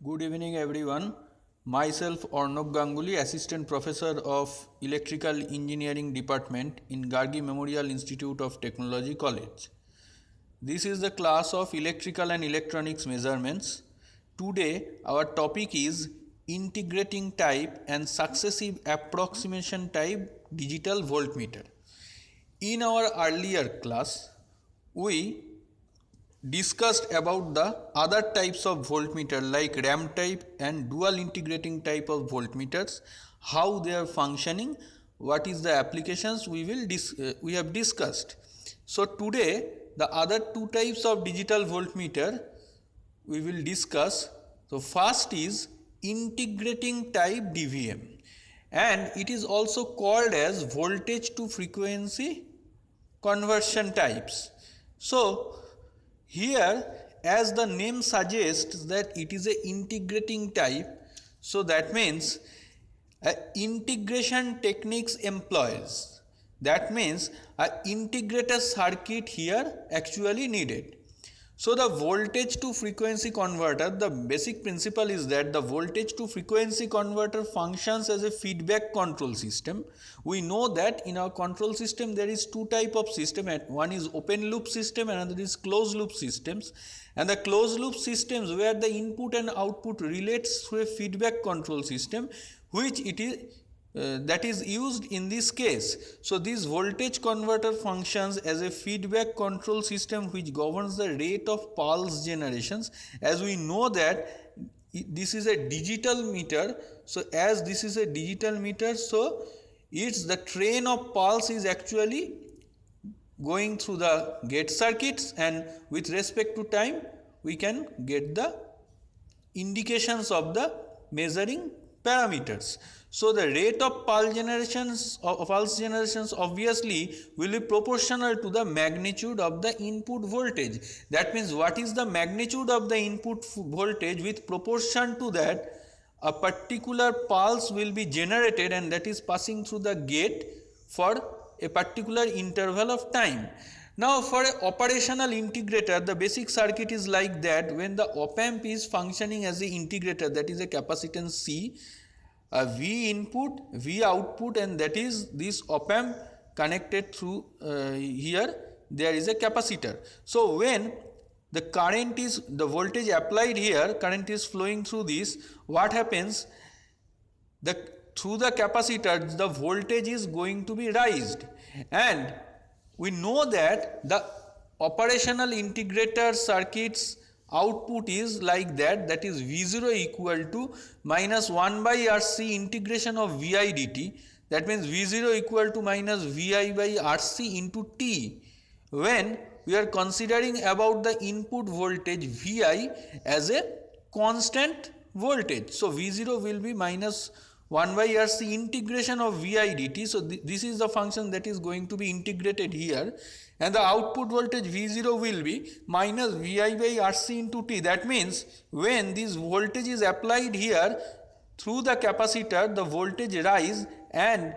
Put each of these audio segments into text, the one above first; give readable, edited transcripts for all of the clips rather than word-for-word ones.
Good evening everyone. Myself Arnab Ganguly, Assistant Professor of Electrical Engineering Department in Gargi Memorial Institute of Technology College. This is the class of Electrical and Electronics Measurements. Today our topic is Integrating Type and Successive Approximation Type Digital Voltmeter. In our earlier class, we discussed about the other types of voltmeter like RAM type and dual integrating type of voltmeters, how they are functioning, what is the applications we have discussed. So today the other two types of digital voltmeter we will discuss. So first is integrating type DVM, and it is also called as voltage to frequency conversion types. So here, as the name suggests that it is a integrating type, so that means integration techniques employs. That means a integrated circuit here actually needed. So the voltage to frequency converter, the basic principle is that the voltage to frequency converter functions as a feedback control system. We know that in our control system there is two type of system, and one is open loop system and another is closed loop systems. And the closed loop systems where the input and output relates through a feedback control system, which it is that is used in this case. So this voltage converter functions as a feedback control system which governs the rate of pulse generations. As we know that this is a digital meter, so as this is a digital meter, so it's the train of pulse is actually going through the gate circuits, and with respect to time we can get the indications of the measuring parameters. So the rate of pulse generations obviously will be proportional to the magnitude of the input voltage. That means what is the magnitude of the input voltage, with proportion to that a particular pulse will be generated, and that is passing through the gate for a particular interval of time. Now for an operational integrator, the basic circuit is like that. When the op amp is functioning as an integrator, that is a capacitance C, a V input, V output, and that is this op amp connected through here there is a capacitor. So when the current is, the voltage applied here, current is flowing through this, what happens, through the capacitor the voltage is going to be raised, and we know that the operational integrator circuits output is like that, that is V0 equal to minus 1 by RC integration of VI dt. That means V0 equal to minus VI by RC into T, when we are considering about the input voltage Vi as a constant voltage. So V0 will be minus 1 by RC integration of Vi dt. So this is the function that is going to be integrated here, and the output voltage V0 will be minus Vi by RC into T. That means when this voltage is applied here through the capacitor, the voltage rise, and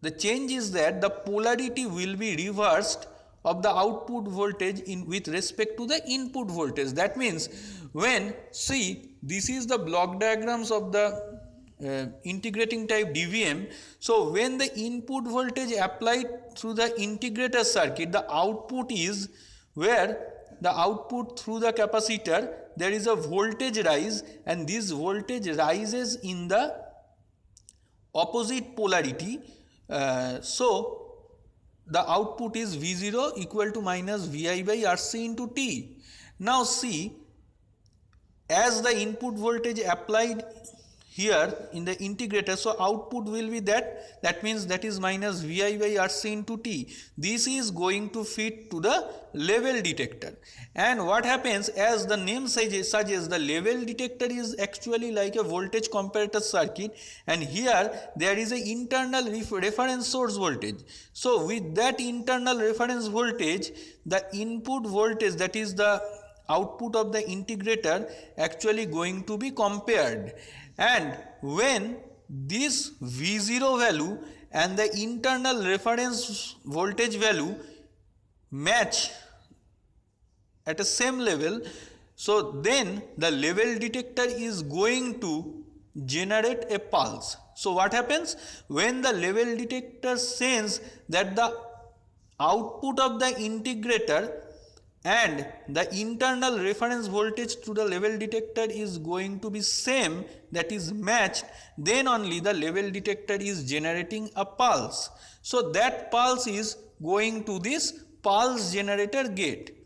the change is that the polarity will be reversed of the output voltage in with respect to the input voltage. That means when, see, this is the block diagrams of the integrating type DVM. So when the input voltage applied through the integrator circuit, the output is where the output through the capacitor, there is a voltage rise, and this voltage rises in the opposite polarity. So the output is V0 equal to minus Vi by RC into T. Now see, as the input voltage applied here in the integrator, so output will be that means that is minus Vi by RC into T. This is going to feed to the level detector, and what happens, as the name suggests, the level detector is actually like a voltage comparator circuit, and here there is a internal reference source voltage. So with that internal reference voltage, the input voltage, that is the output of the integrator, actually going to be compared, and when this V0 value and the internal reference voltage value match at a same level, So then the level detector is going to generate a pulse. So what happens when the level detector senses that the output of the integrator and the internal reference voltage to the level detector is going to be same, that is matched, then only the level detector is generating a pulse. So that pulse is going to this pulse generator gate.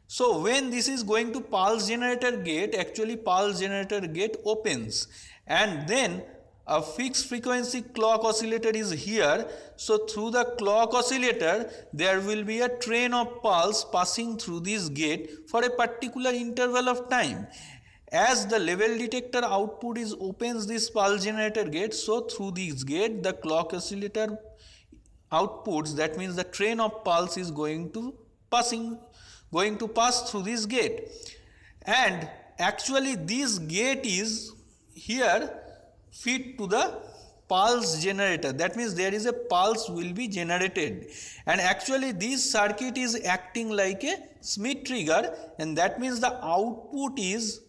So when this is going to pulse generator gate, actually pulse generator gate opens, and then a fixed frequency clock oscillator is here. So through the clock oscillator there will be a train of pulse passing through this gate for a particular interval of time. As the level detector output is opens this pulse generator gate, so through this gate the clock oscillator outputs, that means the train of pulse is going to pass through this gate, and actually this gate is here feed to the pulse generator. That means there is a pulse will be generated, and actually this circuit is acting like a Schmitt trigger, and that means the output is,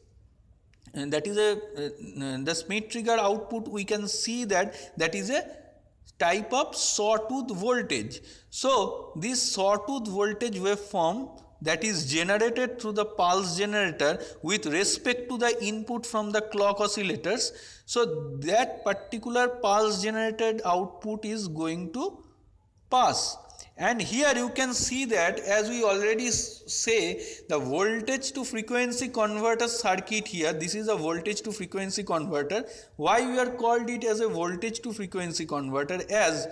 and that is the Schmitt trigger output, we can see that is a type of sawtooth voltage. So this sawtooth voltage waveform that is generated through the pulse generator with respect to the input from the clock oscillators, so that particular pulse generated output is going to pass. And here you can see that, as we already say, the voltage to frequency converter circuit here, this is a voltage to frequency converter. Why we are called it as a voltage to frequency converter? As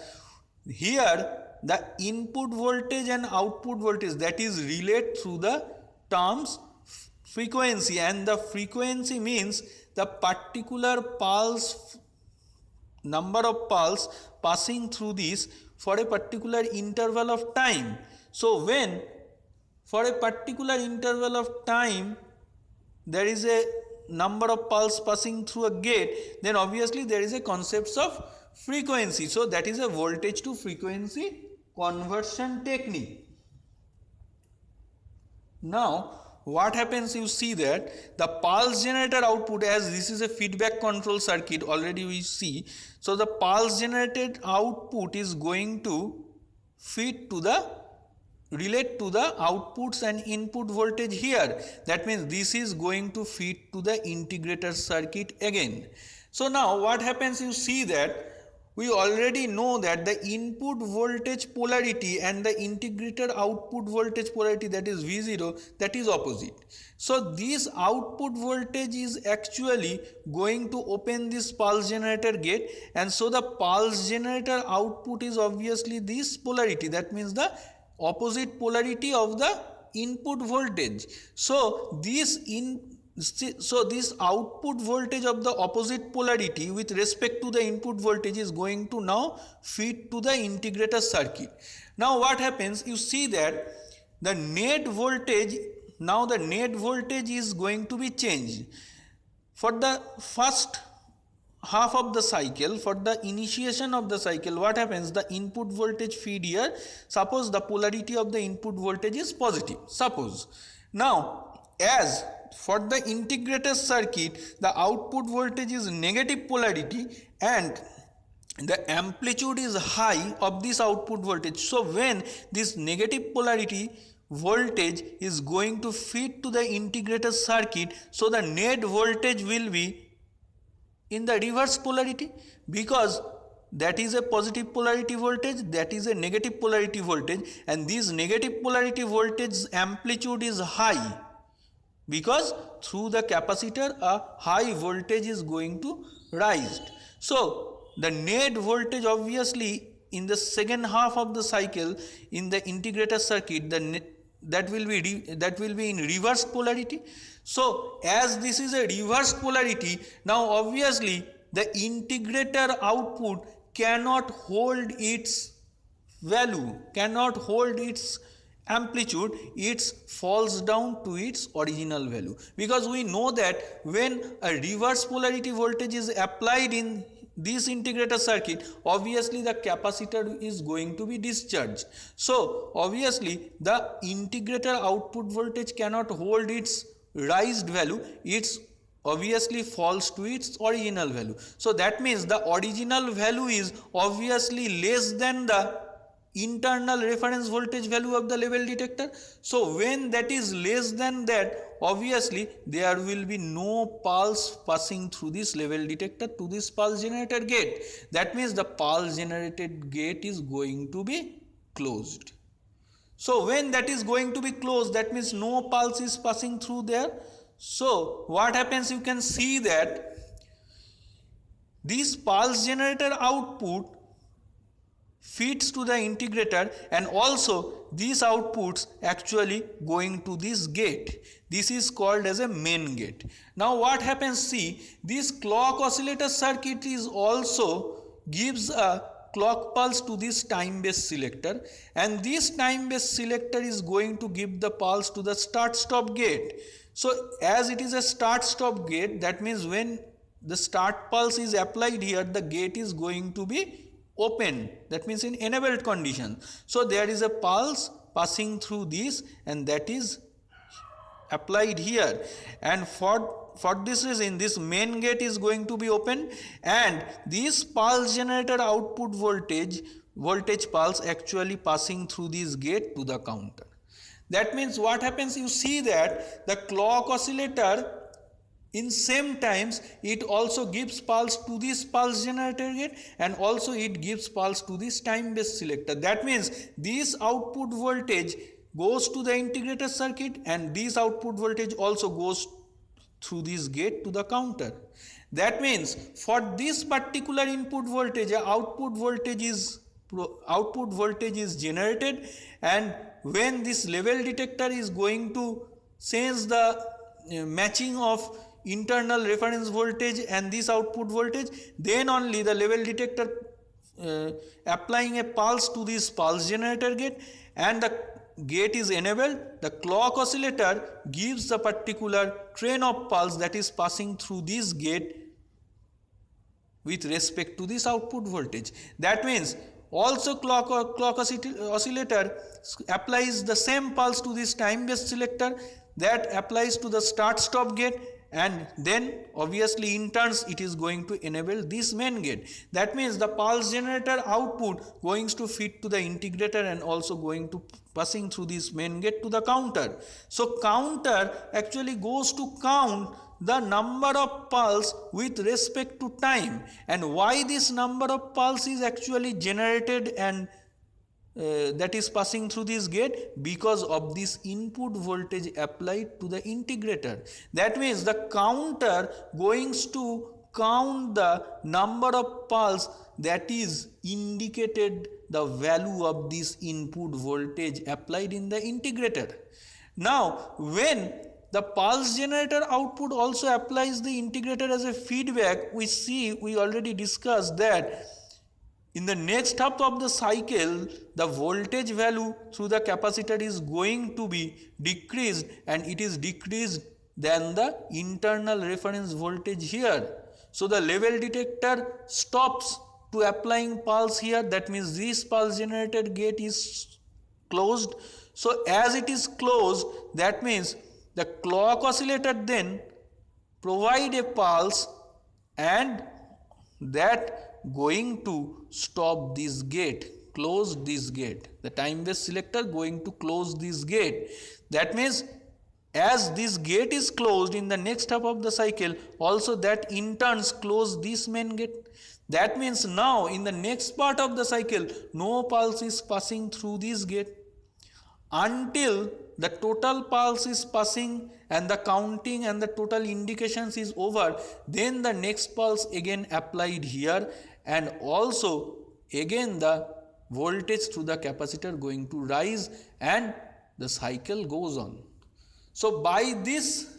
here the input voltage and output voltage, that is relate through the terms frequency, and the frequency means the particular pulse, number of pulse passing through this for a particular interval of time. So when for a particular interval of time there is a number of pulse passing through a gate, then obviously there is a concept of frequency. So that is a voltage to frequency conversion technique. Now what happens, you see that the pulse generator output, as this is a feedback control circuit already we see, so the pulse generated output is going to feed to the relate to the outputs and input voltage here. That means this is going to feed to the integrator circuit again. So now what happens, you see that we already know that the input voltage polarity and the integrator output voltage polarity, that is V0, that is opposite. So this output voltage is actually going to open this pulse generator gate, and so the pulse generator output is obviously this polarity, that means the opposite polarity of the input voltage. So this output voltage of the opposite polarity with respect to the input voltage is going to now feed to the integrator circuit. Now what happens, you see that the net voltage, now the net voltage is going to be changed. For the first half of the cycle, for the initiation of the cycle, what happens, the input voltage feed here, suppose the polarity of the input voltage is positive, suppose. Now as for the integrator circuit, the output voltage is negative polarity and the amplitude is high of this output voltage. So when this negative polarity voltage is going to feed to the integrator circuit, so the net voltage will be in the reverse polarity, because that is a positive polarity voltage, that is a negative polarity voltage, and this negative polarity voltage amplitude is high, because through the capacitor a high voltage is going to rise. So the net voltage obviously in the second half of the cycle in the integrator circuit, that will be in reverse polarity. So as this is a reverse polarity, now obviously the integrator output cannot hold its value, cannot hold its amplitude, it falls down to its original value, because we know that when a reverse polarity voltage is applied in this integrator circuit, obviously the capacitor is going to be discharged. So obviously the integrator output voltage cannot hold its raised value, it's obviously falls to its original value. So that means the original value is obviously less than the internal reference voltage value of the level detector. So when that is less than that, obviously there will be no pulse passing through this level detector to this pulse generator gate. That means the pulse generated gate is going to be closed. So when that is going to be closed, that means no pulse is passing through there. So what happens, you can see that this pulse generator output feeds to the integrator, and also these outputs actually going to this gate. This is called as a main gate. Now what happens, see, this clock oscillator circuit is also gives a clock pulse to this time based selector, and this time based selector is going to give the pulse to the start stop gate. So as it is a start stop gate, that means when the start pulse is applied here, the gate is going to be open, that means in enabled condition. So there is a pulse passing through this, and that is applied here, and for this reason this main gate is going to be open, and this pulse generator output voltage pulse actually passing through this gate to the counter. That means what happens, you see that the clock oscillator in same times it also gives pulse to this pulse generator gate, and also it gives pulse to this time based selector. That means this output voltage goes to the integrator circuit, and this output voltage also goes through this gate to the counter. That means for this particular input voltage, output voltage is generated, and when this level detector is going to sense the matching of internal reference voltage and this output voltage, then only the level detector applying a pulse to this pulse generator gate, and the gate is enabled. The clock oscillator gives the particular train of pulse that is passing through this gate with respect to this output voltage. That means also clock oscillator applies the same pulse to this time based selector, that applies to the start stop gate, and then obviously in turns it is going to enable this main gate. That means the pulse generator output going to feed to the integrator and also going to passing through this main gate to the counter. So counter actually goes to count the number of pulse with respect to time, and why this number of pulse is actually generated and that is passing through this gate, because of this input voltage applied to the integrator. That means the counter going to count the number of pulse that is indicated the value of this input voltage applied in the integrator. Now when the pulse generator output also applies the integrator as a feedback, we already discussed that in the next half of the cycle, the voltage value through the capacitor is going to be decreased, and it is decreased than the internal reference voltage here. So the level detector stops to applying pulse here. That means this pulse generator gate is closed. So as it is closed, that means the clock oscillator then provide a pulse, and that going to stop this gate, close this gate. The time based selector going to close this gate. That means as this gate is closed in the next half of the cycle, also that in turns close this main gate. That means now in the next part of the cycle, no pulse is passing through this gate until the total pulse is passing and the counting and the total indications is over. Then the next pulse again applied here, and also again the voltage through the capacitor going to rise, and the cycle goes on. So by this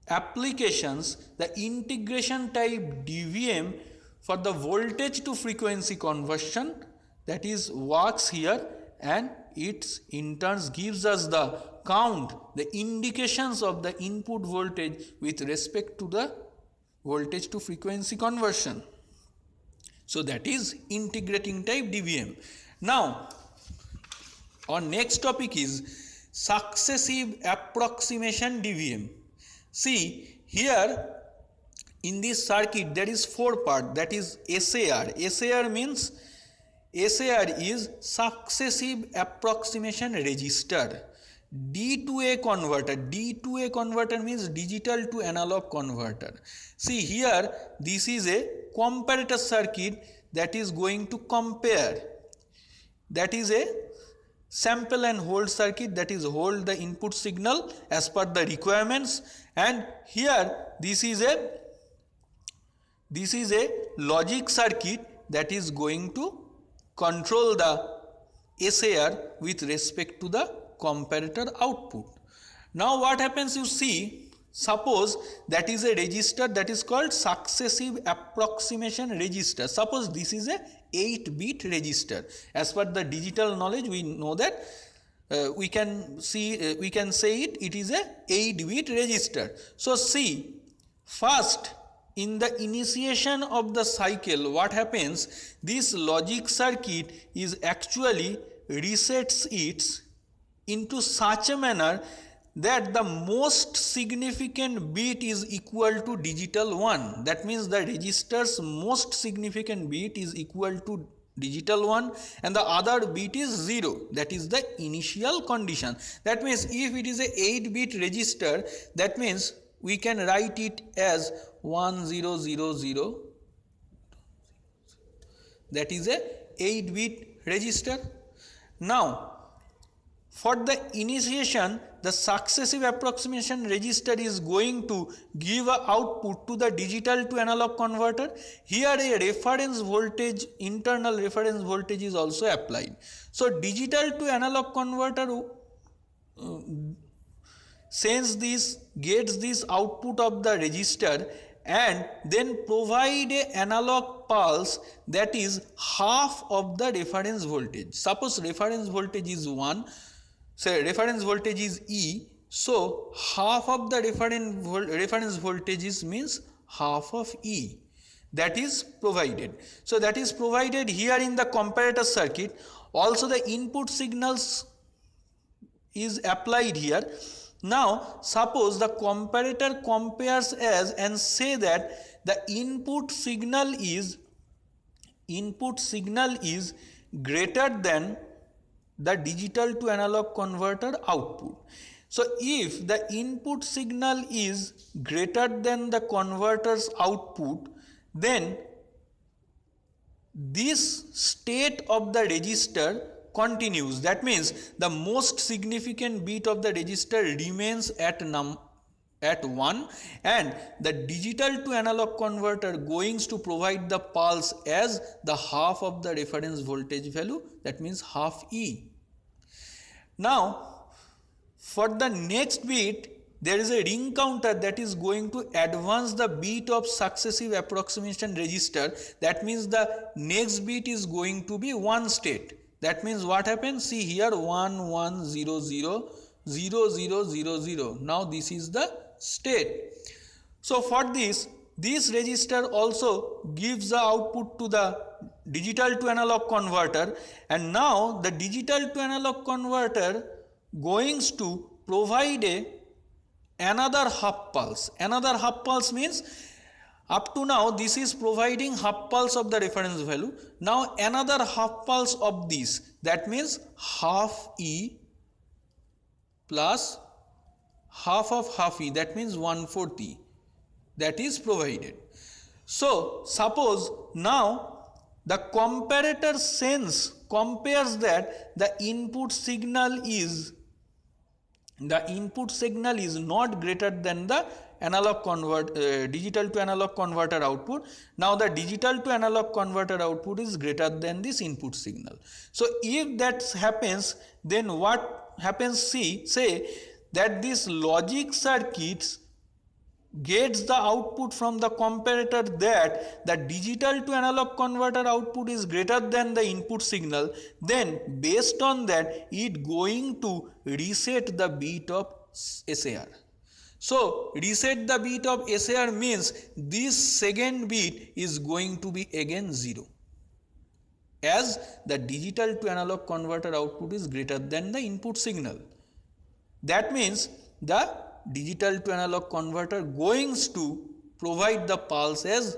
applications, the integration type DVM for the voltage to frequency conversion, that is works here, and it in turns gives us the count, the indications of the input voltage with respect to the voltage to frequency conversion. So that is integrating type DVM. Now our next topic is successive approximation DVM. See here in this circuit there is 4 part, that is SAR. SAR means SAR is successive approximation register. D2A converter. D2A converter means digital to analog converter. See here this is a comparator circuit that is going to compare. That is a sample and hold circuit, that is hold the input signal as per the requirements, and here this is a logic circuit that is going to control the SAR with respect to the comparator output. Now what happens, you see, suppose that is a register that is called successive approximation register. Suppose this is a 8-bit register. As per the digital knowledge we know that we can say it is a 8-bit register. So see, first in the initiation of the cycle what happens, this logic circuit is actually resets it into such a manner that the most significant bit is equal to digital 1. That means the register's most significant bit is equal to digital 1 and the other bit is 0. That is the initial condition. That means if it is a 8-bit register, that means we can write it as 1000. That is a 8-bit register. Now for the initiation, the successive approximation register is going to give a output to the digital to analog converter. Here a reference voltage, internal reference voltage is also applied. So digital to analog converter sends this, gets this output of the register and then provide a analog pulse that is half of the reference voltage. Suppose reference voltage is 1, say reference voltage is E, so half of the reference voltage means half of E. That is provided. So that is provided here in the comparator circuit. Also the input signals is applied here. Now suppose the comparator compares as and say that the input signal is greater than the digital to analog converter output. So if the input signal is greater than the converter's output, then this state of the register continues. That means the most significant bit of the register remains at 1 and the digital to analog converter going to provide the pulse as the half of the reference voltage value, that means half E. Now for the next bit there is a ring counter that is going to advance the bit of successive approximation register. That means the next bit is going to be 1 state. That means what happens, see here 1 1 0 0 0 0 0 0. Now this is the state. So for this register also gives the output to the digital to analog converter, and now the digital to analog converter going to provide another half pulse. Another half pulse means up to now this is providing half pulse of the reference value. Now another half pulse of this, that means half E plus half of half E, that means 1/4 E, that is provided. So suppose now the comparator compares that the input signal is not greater than the digital to analog converter output. Now the digital to analog converter output is greater than this input signal. So if that happens, then what happens, say that this logic circuits gets the output from the comparator that the digital to analog converter output is greater than the input signal, then based on that it going to reset the bit of SAR. So reset the bit of SAR means this second bit is going to be again 0, as the digital to analog converter output is greater than the input signal. That means the digital to analog converter going to provide the pulse as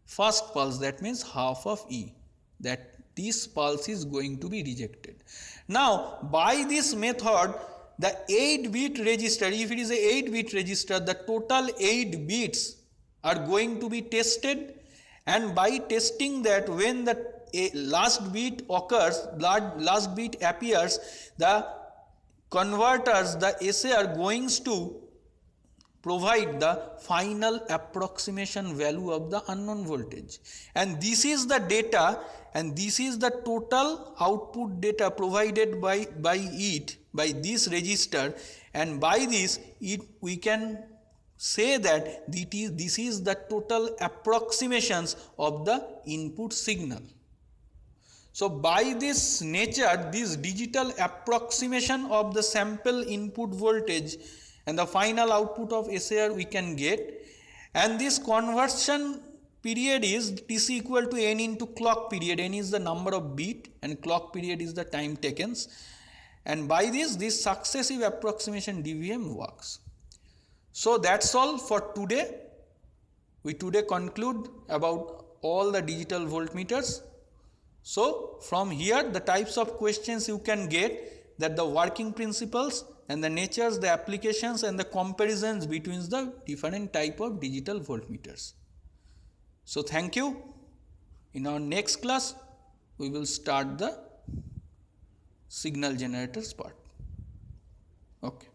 first pulse, that means half of E, that this pulse is going to be rejected. Now by this method the 8-bit register, if it is a 8-bit register, the total 8 bits are going to be tested, and by testing that, when the last bit occurs, last bit appears, the converters, the SA are going to provide the final approximation value of the unknown voltage, and this is the data, and this is the total output data provided by this register, and by this we can say that this is the total approximations of the input signal. So by this nature, this digital approximation of the sample input voltage and the final output of SAR we can get, and this conversion period is Tc equal to n into clock period. N is the number of bit and clock period is the time taken, and by this successive approximation DVM works. So that's all for today. We today conclude about all the digital voltmeters. So from here the types of questions you can get, that the working principles and the natures, the applications and the comparisons between the different type of digital voltmeters. So thank you. In our next class we will start the signal generators part. Okay.